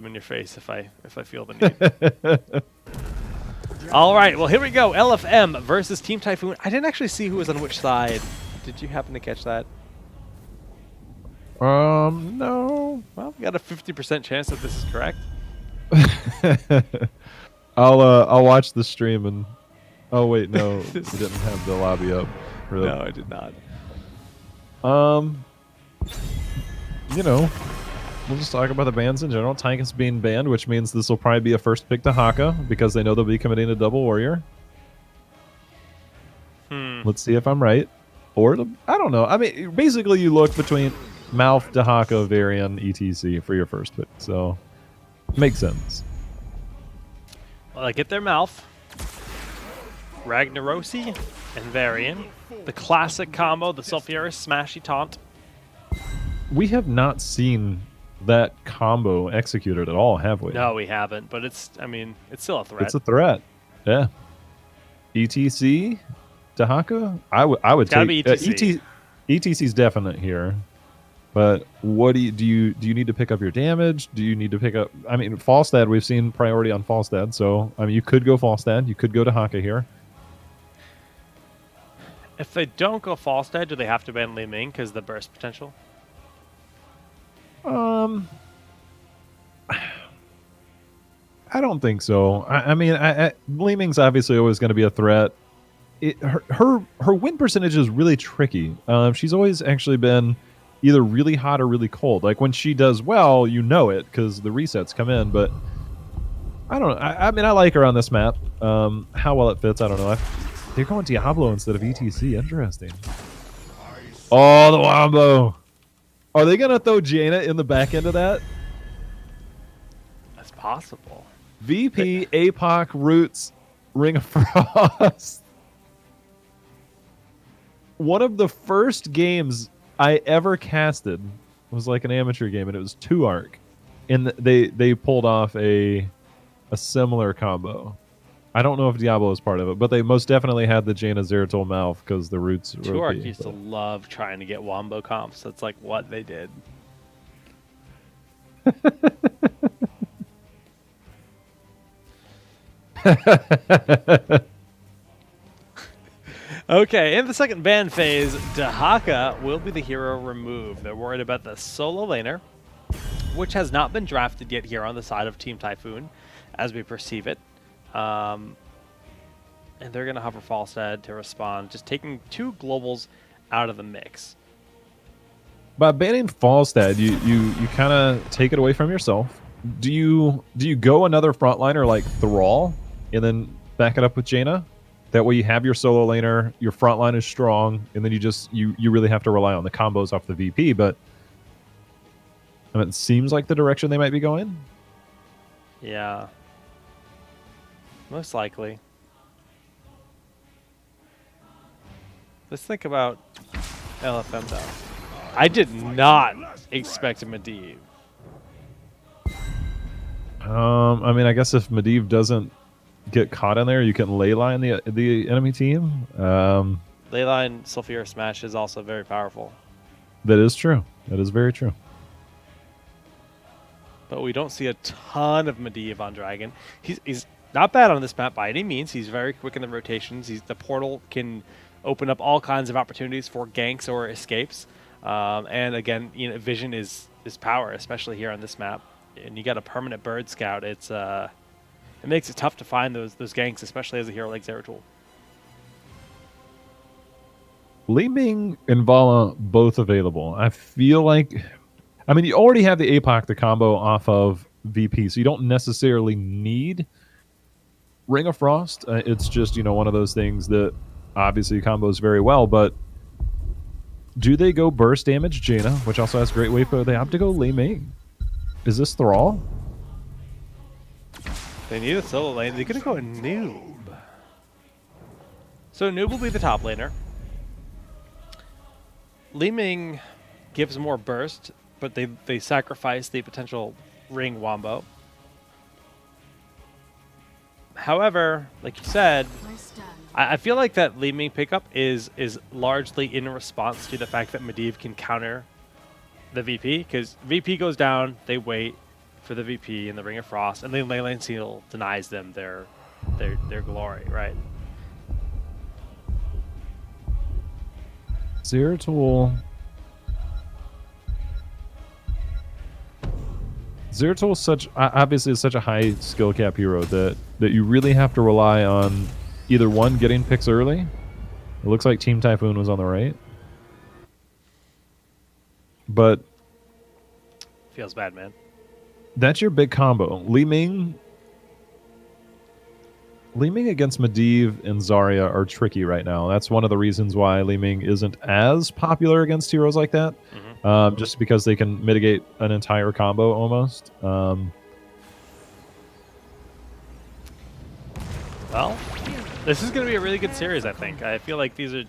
in your face if I feel the need. All right, well here we go. LFM versus Team Typhoon. I didn't actually see who was on which side. Did you happen to catch that? No. Well, we got a 50% chance that this is correct. I'll watch the stream and. Oh wait, no, we didn't have the lobby up. No, I did not. You know, we'll just talk about the bans in general. Tychus being banned, which means this will probably be a first pick to Haka because they know they'll be committing to double warrior. Let's see if I'm right. Or I don't know. I mean, basically, you look between Mouth, Dahaka, Varian, etc. for your first pick. So, makes sense. Well, I get their Mouth, Ragnarosi, and Varian. The classic combo, the Sulfuris Smashy Taunt. We have not seen that combo executed at all, have we? No, we haven't. But it's, I mean, it's still a threat. It's a threat. Yeah. ETC, Dahaka. I would take ETC. ETC's definite here. But what do you need to pick up your damage? Do you need to pick up? I mean, Falstad. We've seen priority on Falstad, so I mean, you could go Falstad. You could go Dahaka here. If they don't go Falstad, do they have to ban Li Ming because the burst potential? I don't think so. I mean, Li Ming's obviously always going to be a threat. Her win percentage is really tricky. She's always actually been either really hot or really cold. Like when she does well, you know it because the resets come in. But I don't know. I mean, I like her on this map. How well it fits, I don't know. They're going Diablo instead of ETC. Interesting. Oh, the Wombo. Are they going to throw Jaina in the back end of that? That's possible. VP, APOC, Roots, Ring of Frost. One of the first games I ever casted was like an amateur game, and it was 2-arc. And they pulled off a similar combo. I don't know if Diablo is part of it, but they most definitely had the Jaina Zeratul Mouth because the Roots were 2-arc used to love trying to get Wombo comps. That's like what they did. Okay, in the second ban phase, Dahaka will be the hero removed. They're worried about the solo laner, which has not been drafted yet here on the side of Team Typhoon, as we perceive it. And they're going to hover Falstad to respond, just taking 2 globals out of the mix. By banning Falstad, you kind of take it away from yourself. Do you go another frontliner like Thrall and then back it up with Jaina? That way you have your solo laner, your front line is strong, and then you really have to rely on the combos off the VP. But I mean, it seems like the direction they might be going. Yeah. Most likely. Let's think about LFM though. I did not expect a Medivh. I mean, I guess if Medivh doesn't get caught in there, you can leyline the enemy team. Leyline Sulfur Smash is also very powerful. That is true. That is very true. But we don't see a ton of Medivh on Dragon. He's not bad on this map by any means. He's very quick in the rotations. The portal can open up all kinds of opportunities for ganks or escapes. And again, you know, vision is power, especially here on this map. And you got a permanent bird scout. It makes it tough to find those ganks, especially as a hero like Zeratul. Li Ming and Vala both available. I feel like, I mean, you already have the APOC, the combo off of VP, so you don't necessarily need Ring of Frost. It's just, you know, one of those things that obviously combos very well, but do they go burst damage Jaina, which also has great weight, but they opt to go Li Ming? Is this Thrall? They need a solo lane. They're going to go a Noob. So Noob will be the top laner. Li Ming gives more burst, but they sacrifice the potential ring Wombo. However, like you said, I feel like that Li Ming pickup is largely in response to the fact that Medivh can counter the VP, because VP goes down, they wait for the VP in the Ring of Frost, and then Leyline Seal denies them their glory, right? Zeratul obviously is such a high skill cap hero that you really have to rely on either one, getting picks early. It looks like Team Typhoon was on the right, but feels bad, man. That's your big combo. Li Ming against Medivh and Zarya are tricky right now. That's one of the reasons why Li Ming isn't as popular against heroes like that. Just because they can mitigate an entire combo almost. Well, this is going to be a really good series, I think. I feel like these are...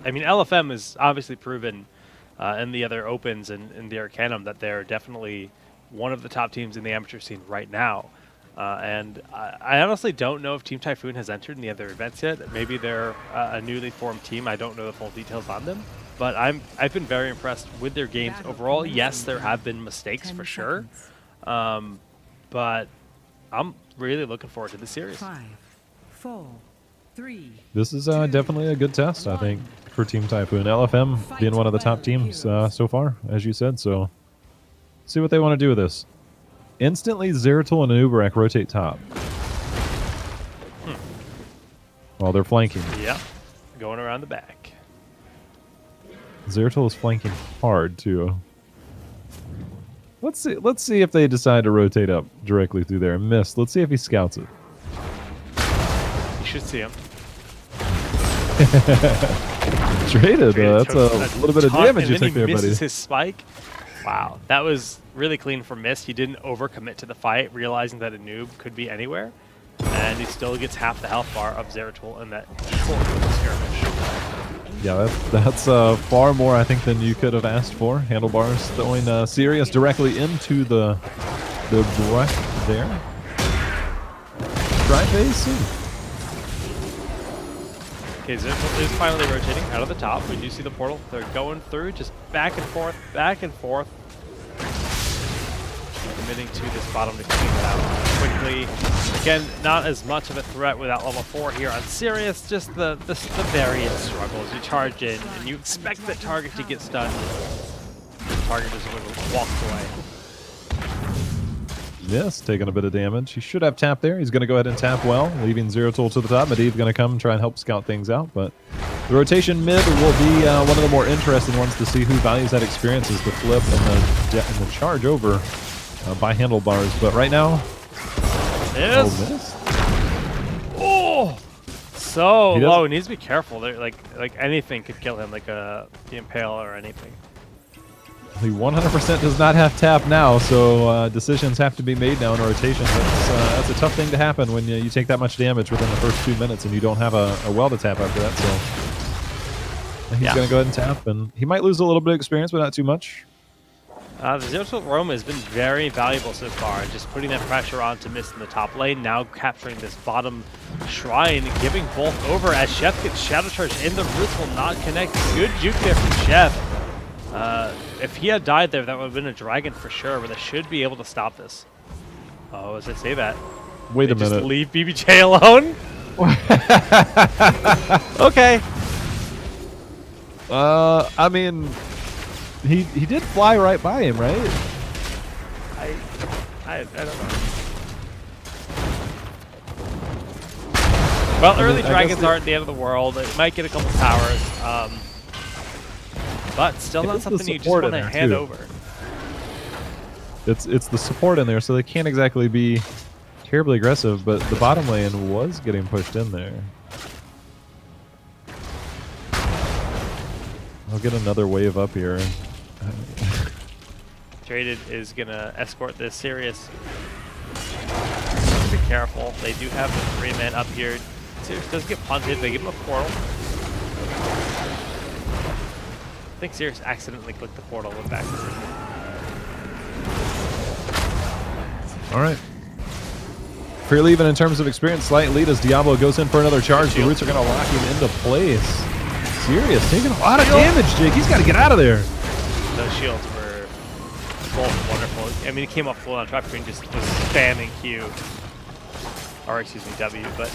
I mean, LFM is obviously proven in the other Opens and in the Arcanum that they're definitely one of the top teams in the amateur scene right now. And I honestly don't know if Team Typhoon has entered in the other events yet. Maybe they're a newly formed team. I don't know the full details on them. But I've been very impressed with their games overall. Yes, there have been mistakes for sure. But I'm really looking forward to the series. 5, 4, 3. This is definitely a good test, I think, for Team Typhoon. LFM being one of the top teams so far, as you said. So see what they want to do with this. Instantly, Zeratul and Uberak rotate top. While they're flanking. Yeah, going around the back. Zeratul is flanking hard too. Let's see if they decide to rotate up directly through there and miss. Let's see if he scouts it. You should see him. Traded though. That's a little bit of damage you took there, buddy. Misses his spike. Wow, that was really clean from Mist. He didn't overcommit to the fight, realizing that a noob could be anywhere, and he still gets half the health bar of Zeratul in that short little skirmish. Yeah, that's far more, I think, than you could have asked for. Handlebars throwing Sirius directly into the brush there. Try phase. Okay, Zeratul is finally rotating out of the top. We do see the portal. They're going through, just back and forth, back and forth. Committing to this bottom to clean it out quickly. Again, not as much of a threat without level 4 here on Sirius, just the various struggles. You charge in, and you expect that target to get stunned. The target just walks away. Yes, taking a bit of damage. He should have tap there. He's going to go ahead and tap well, leaving Zeratul to the top. Medivh going to come and try and help scout things out, but the rotation mid will be one of the more interesting ones to see who values that experience is the flip and the charge over by handlebars. But right now, yes. Oh, so low. He needs to be careful. Like anything could kill him, like the impale or anything. He 100% does not have tap now, so decisions have to be made now in rotation. That's a tough thing to happen when you take that much damage within the first 2 minutes and you don't have a well to tap after that. So he's going to go ahead and tap, and he might lose a little bit of experience, but not too much. The Zeratul Roma has been very valuable so far, just putting that pressure on to Mist in the top lane, now capturing this bottom shrine, giving both over as Chef gets Shadow Charge in. The roots will not connect. Good juke there from Chef. If he had died there, that would have been a dragon for sure, but they should be able to stop this. Oh, as I say that. Wait a minute. Just leave BBJ alone? Okay. I mean, he did fly right by him, right? I don't know. Well, early dragons aren't the end of the world. It might get a couple towers. But still not something you just want to hand over. It's the support in there, so they can't exactly be terribly aggressive, but the bottom lane was getting pushed in there. I'll get another wave up here. Traded is going to escort this Sirius. Be careful. They do have the 3-man up here. Sirius does get punted. They give him a portal. I think Sirius accidentally clicked the portal and went back. All right. Fairly even in terms of experience. Slight lead as Diablo goes in for another charge. The roots are going to lock him into place. Sirius taking a lot of damage, Jake. He's got to get out of there. Those shields were both wonderful. I mean, he came off full on Trap Queen, just was spamming Q. Or, excuse me, W, but...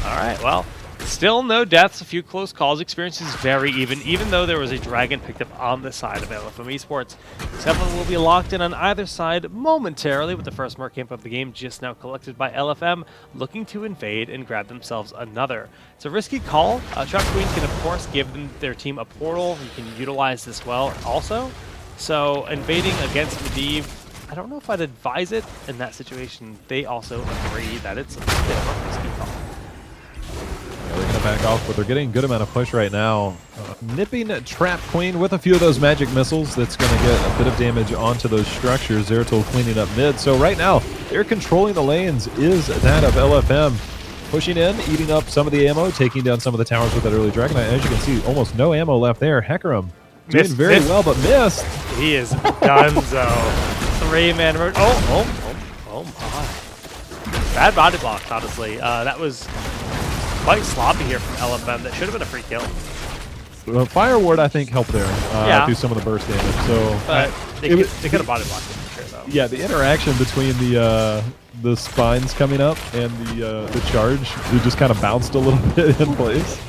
Alright, well, still no deaths, a few close calls. Experience is very even though there was a dragon picked up on the side of LFM Esports. 7 will be locked in on either side momentarily, with the first mark camp of the game just now collected by LFM, looking to invade and grab themselves another. It's a risky call. Trap Queen can, of course, give their team a portal. You can utilize this well also. So, invading against Medivh, I don't know if I'd advise it in that situation. They also agree that it's a bit of a risky call. Yeah, they're going to back off, but they're getting a good amount of push right now. Nipping Trap Queen with a few of those magic missiles. That's going to get a bit of damage onto those structures. Zeratul cleaning up mid. So right now, they're controlling the lanes is that of LFM. Pushing in, eating up some of the ammo, taking down some of the towers with that early Dragonite. As you can see, almost no ammo left there. Hecarim doing very well, but missed. He is donezo. 3-man road. Oh my. Bad body block, honestly. That was quite sloppy here from LFM. That should have been a free kill. Fire Ward, I think, helped there through some of the burst damage. So they could have body blocked it for sure, though. Yeah, the interaction between the spines coming up and the charge, it just kind of bounced a little bit in place.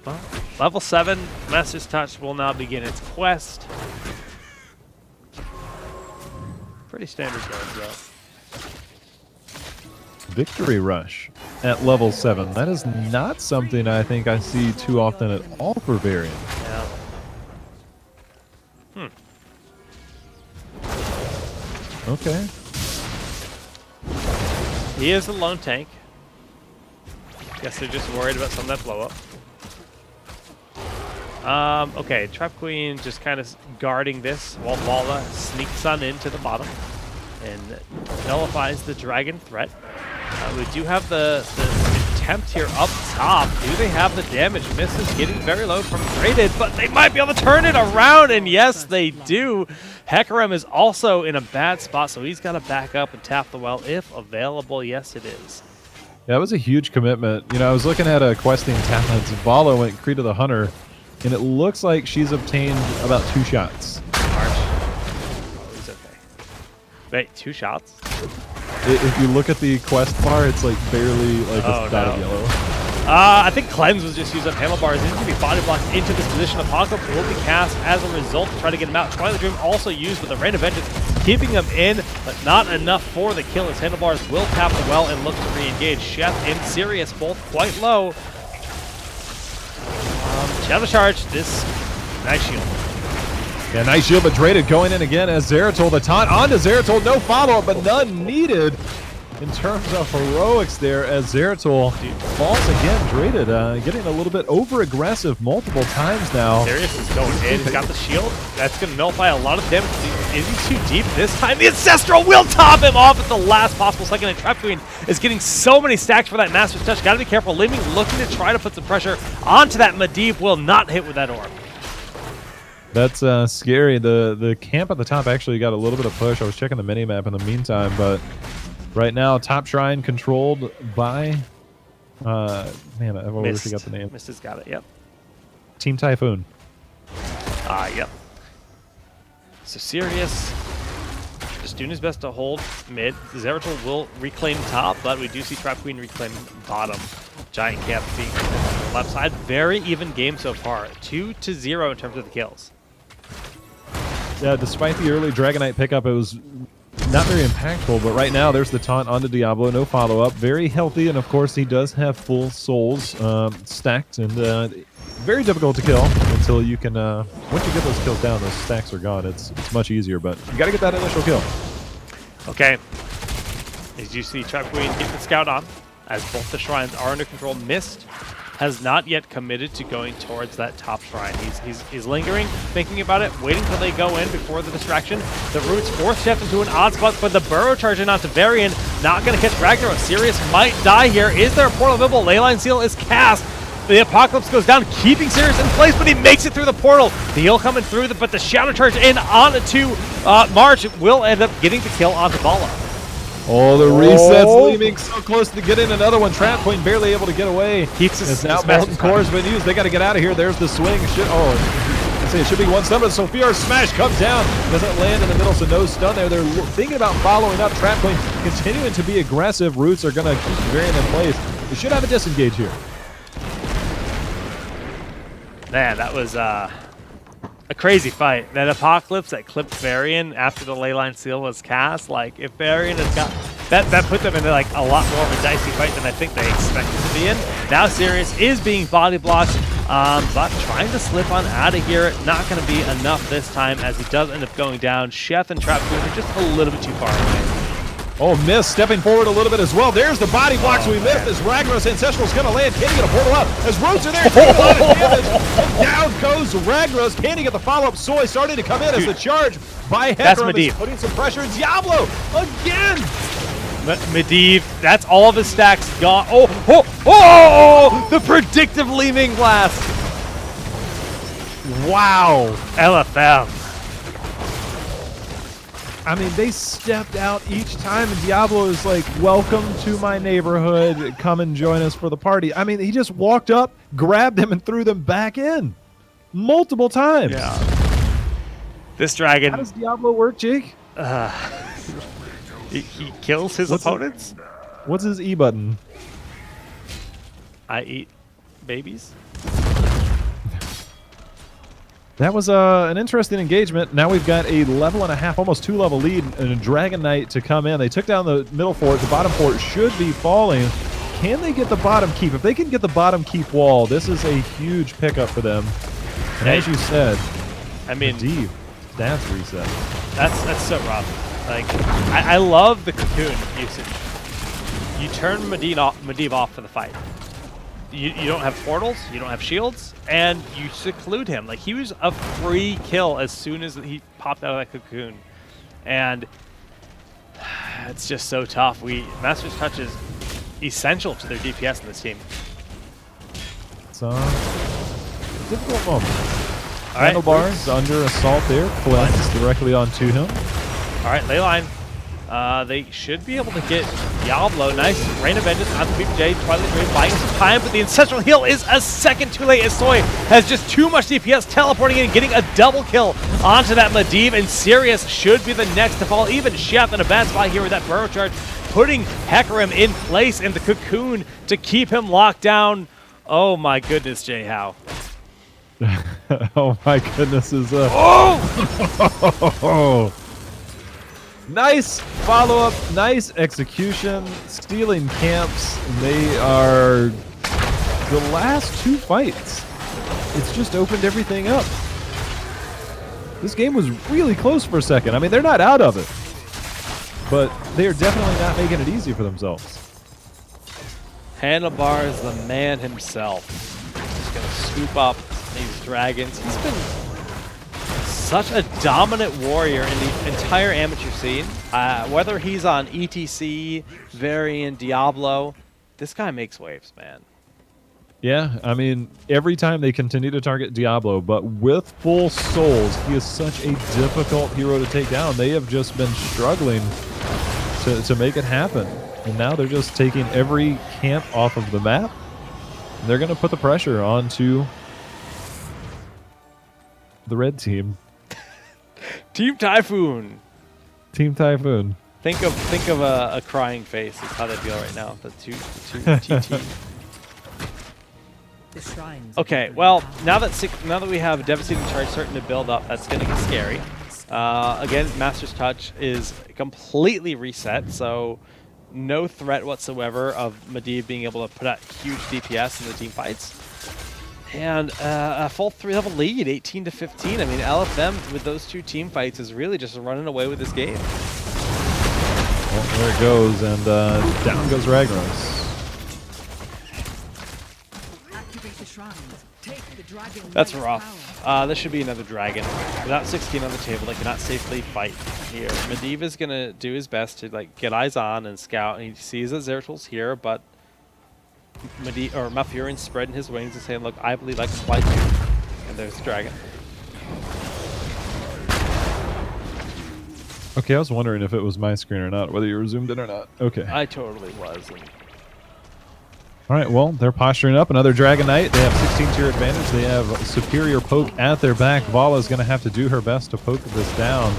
Well, level 7, Master's Touch will now begin its quest. Pretty standard guards, though. Victory Rush at level 7. That is not something I think I see too often at all for Varian. Yeah. Okay. He is a lone tank. Guess they're just worried about some of that blow up. Okay, Trap Queen just kind of guarding this while Vala sneaks on into the bottom and nullifies the dragon threat. We do have the attempt here up top. Do they have the damage? Misses, getting very low from Graded, but they might be able to turn it around, and yes, they do. Hecarim is also in a bad spot, so he's got to back up and tap the well if available. Yes, it is. Yeah, that was a huge commitment. You know, I was looking at a questing talent. Vala went Creed of the Hunter, and it looks like she's obtained about 2 shots. Oh, he's okay. Wait, 2 shots? If you look at the quest bar, it's like barely like a dot of yellow. I think Cleanse was just used on handlebars. He's going to be body blocked into this position. Apocalypse will be cast as a result to try to get him out. Twilight Dream also used with the Rain of Vengeance, keeping him in, but not enough for the kill. His handlebars will tap the well and look to re-engage. Chef and Sirius both quite low. Shadow Charge, this nice shield. Yeah, nice shield, but Draded going in again as Zeratul. The taunt onto Zeratul. No follow-up, but none needed in terms of heroics there as Zeratul falls again. Draded getting a little bit over-aggressive multiple times now. Sirius is going in. He's got the shield. That's going to nullify a lot of damage. Is he too deep this time? The Ancestral will top him off at the last possible second, and Trap Queen is getting so many stacks for that Master's Touch. Got to be careful. Liming looking to try to put some pressure onto that. Medivh will not hit with that orb. That's scary. The camp at the top actually got a little bit of push. I was checking the mini-map in the meantime, but right now, top shrine controlled by... man, I've always forgot the name. Mist has got it, yep. Team Typhoon. Yep. So Sirius just doing his best to hold mid. Zeratul will reclaim top, but we do see Trap Queen reclaim bottom. Giant camp being left side. Very even game so far. 2-0 in terms of the kills. Yeah, despite the early Dragonite pickup, it was not very impactful, but right now there's the taunt onto Diablo, no follow-up. Very healthy, and of course he does have full souls stacked, and very difficult to kill until you can, once you get those kills down, those stacks are gone. It's much easier, but you got to get that initial kill. Okay. As you see Trap Queen get the scout on, as both the shrines are under control. Mist has not yet committed to going towards that top shrine. He's lingering, thinking about it, waiting till they go in before the distraction. The Roots force Chef into an odd spot, but the Burrow charging onto Varian, not going to catch Ragnarok. Sirius might die here. Is there a portal available? Leyline Seal is cast. The Apocalypse goes down, keeping Sirius in place, but he makes it through the portal. The heal coming through, but the Shadow Charge in onto March will end up getting the kill onto Vala. Oh, the resets leaving so close to getting another one. Trap Queen barely able to get away. Keeps It's now Molten Core's been used. They got to get out of here. There's the swing. I say it should be 1-7, but Sophia's smash comes down. Doesn't land in the middle, so no stun there. They're thinking about following up. Trap Queen continuing to be aggressive. Roots are going to keep Varian in place. We should have a disengage here. Man, that was a crazy fight. That Apocalypse that clipped Varian after the Leyline Seal was cast, like if Varian has got that put them into like a lot more of a dicey fight than I think they expected to be in. Now Sirius is being body blocked, but trying to slip on out of here. Not going to be enough this time as he does end up going down. Chef and Trap Queen are just a little bit too far away. Oh, Miss stepping forward a little bit as well. There's the body blocks we missed as Ragnaros Ancestral's going to land. Can he get a portal up? As Roots are there, taking a lot of damage. And down goes Ragnaros. Can he get the follow-up? Soy starting to come in as the charge by Hecarim is putting some pressure. Diablo again. Medivh, that's all of his stacks gone. Oh, the predictive leaving blast. Wow, LFM. I mean, they stepped out each time, and Diablo is like, welcome to my neighborhood. Come and join us for the party. I mean, he just walked up, grabbed them, and threw them back in multiple times. Yeah. This dragon. How does Diablo work, Jake? He kills his opponents? What's his E button? I eat babies. That was an interesting engagement. Now we've got a level and a half, almost 2-level lead, and a Dragon Knight to come in. They took down the middle fort. The bottom fort should be falling. Can they get the bottom keep? If they can get the bottom keep wall, this is a huge pickup for them. And as you said, I mean, Medivh, that's reset. That's so rough. Like, I love the cocoon usage. You turn Medivh off for the fight. You don't have portals, you don't have shields, and you seclude him. Like, he was a free kill as soon as he popped out of that cocoon. And it's just so tough. Master's Touch is essential to their DPS in this team. It's a difficult moment. All right, Handlebars under assault there. Cleanse directly onto him. All right, Leyline. They should be able to get Diablo. Nice Rain of Vengeance on the PPJ. Twilight Dream buying some time, but the Ancestral Heal is a second too late as Soy has just too much DPS teleporting in and getting a double kill onto that Medivh, and Sirius should be the next to fall. Even Chef in a bad spot here with that Burrow Charge, putting Hecarim in place in the cocoon to keep him locked down. Oh my goodness, Jay Howe. Oh my goodness, is nice follow-up, nice execution, stealing camps. They are the last two fights. It's just opened everything up. This game was really close for a second. I mean, they're not out of it, but they are definitely not making it easy for themselves. Handlebar is the man himself. He's going to scoop up these dragons. He's been such a dominant warrior in the entire amateur scene. Whether he's on ETC, Varian, Diablo, this guy makes waves, man. Yeah, I mean, every time they continue to target Diablo, but with full souls, he is such a difficult hero to take down. They have just been struggling to make it happen. And now they're just taking every camp off of the map. And they're going to put the pressure onto the red team. Team Typhoon. Team Typhoon. Think of a crying face. Is how they feel right now. The two TT. Okay, well, now that we have Devastating Charge starting to build up, that's going to get scary. Again, Master's Touch is completely reset, so no threat whatsoever of Medivh being able to put out huge DPS in the team fights. And a full 3-level lead, 18-15. I mean, LFM with those two team fights is really just running away with this game. Well, there it goes, and down goes Ragnaros. That's rough. This should be another dragon. Without 16 on the table, they cannot safely fight here. Medivh is going to do his best to get eyes on and scout, and he sees that Zeratil's here, but Malfurion's spreading his wings and saying, look, I believe I can fly too. And there's the dragon. Okay, I was wondering if it was my screen or not, whether you were zoomed in or not. Okay. I totally was. All right, well, they're posturing up. Another Dragon Knight. They have 16-tier advantage. They have superior poke at their back. Vala's going to have to do her best to poke this down.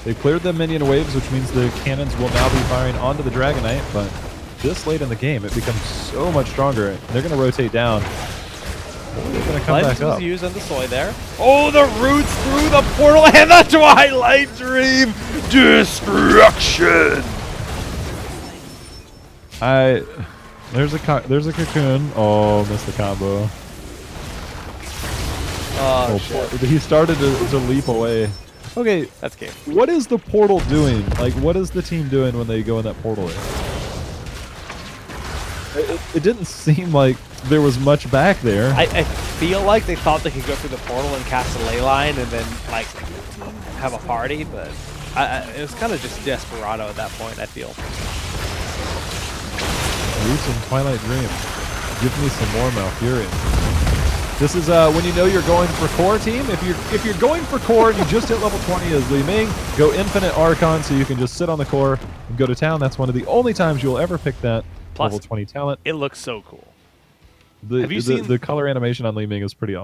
They cleared the minion waves, which means the cannons will now be firing onto the Dragon Knight, but this late in the game, it becomes so much stronger. They're going to rotate down. They're going to come back up. Was used on the soy there. Oh, the roots through the portal and the Twilight Dream destruction. There's a cocoon. Oh, missed the combo. Oh shit. He started to leap away. Okay, That's game. what is the portal doing? Like, what is the team doing when they go in that portal? It didn't seem like there was much back there. I feel like they thought they could go through the portal and cast a ley line and then like have a party, but it was kind of just desperado at that point. I feel. Some Twilight Dream. Give me some more Malfurion. This is when you know you're going for core, team. If you're going for core and you just hit level 20 as Li Ming, go Infinite Archon so you can just sit on the core and go to town. That's one of the only times you'll ever pick that Plus, level 20 talent. It looks so cool. The color animation on Li Ming is pretty awesome.